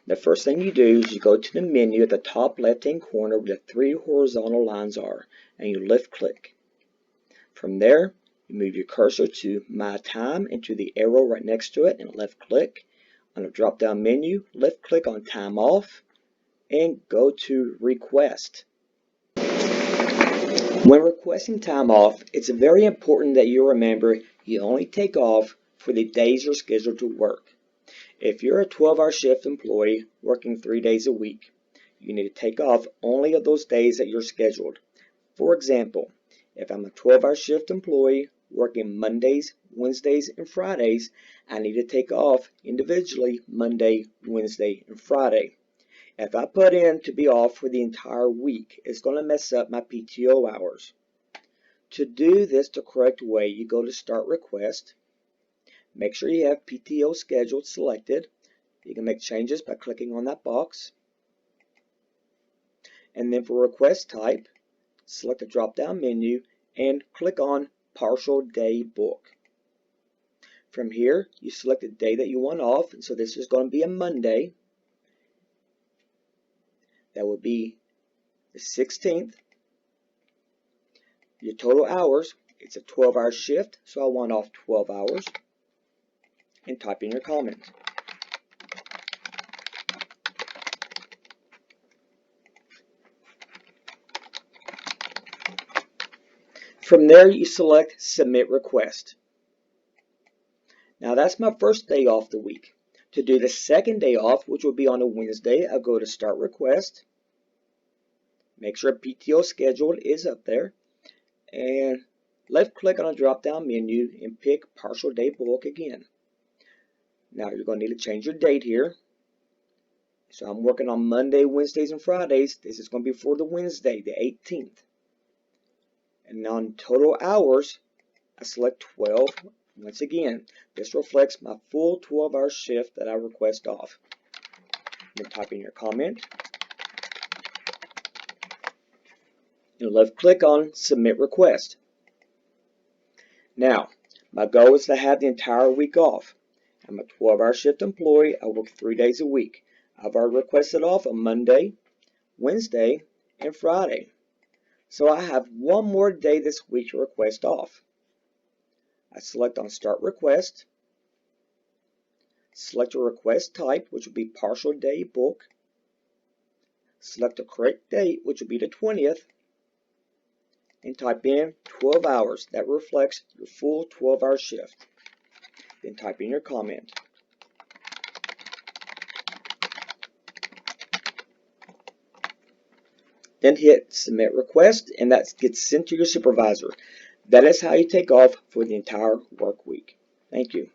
The first thing you do is you go to the menu at the top left-hand corner where the three horizontal lines are, and you left-click. From there, you move your cursor to My Time and to the arrow right next to it and left-click. On the drop-down menu, left-click on Time Off and go to Request. When requesting time off, it's very important that you remember you only take off for the days you're scheduled to work. If you're a 12-hour shift employee working 3 days a week, you need to take off only of those days that you're scheduled. For example, if I'm a 12-hour shift employee working Mondays, Wednesdays, and Fridays, I need to take off individually Monday, Wednesday, and Friday. If I put in to be off for the entire week, it's going to mess up my PTO hours. To do this the correct way, you go to Start Request. Make sure you have PTO scheduled selected. You can make changes by clicking on that box. And then for request type, select the drop-down menu and click on Partial Day Book. From here, you select the day that you want off, and so this is going to be a Monday. That would be the 16th. Your total hours, it's a 12-hour shift, so I want off 12 hours. And type in your comment. From there, you select Submit Request. Now that's my first day off the week. To do the second day off, which will be on a Wednesday, I'll go to Start Request. Make sure PTO scheduled is up there. And left click on a drop down menu and pick Partial Day Bulk again. Now you're going to need to change your date here. So I'm working on Monday, Wednesdays, and Fridays. This is going to be for the Wednesday, the 18th. And on total hours, I select 12. Once again, this reflects my full 12-hour shift that I request off. Then type in your comment. And left click on Submit Request. Now, my goal is to have the entire week off. I'm a 12-hour shift employee. I work 3 days a week. I've already requested off on Monday, Wednesday, and Friday. So I have one more day this week to request off. I select on Start Request. Select your request type, which will be Partial Day Book. Select the correct date, which will be the 20th. And type in 12 hours. That reflects your full 12-hour shift. Then type in your comment. Then hit Submit Request, and that gets sent to your supervisor. That is how you take off for the entire work week. Thank you.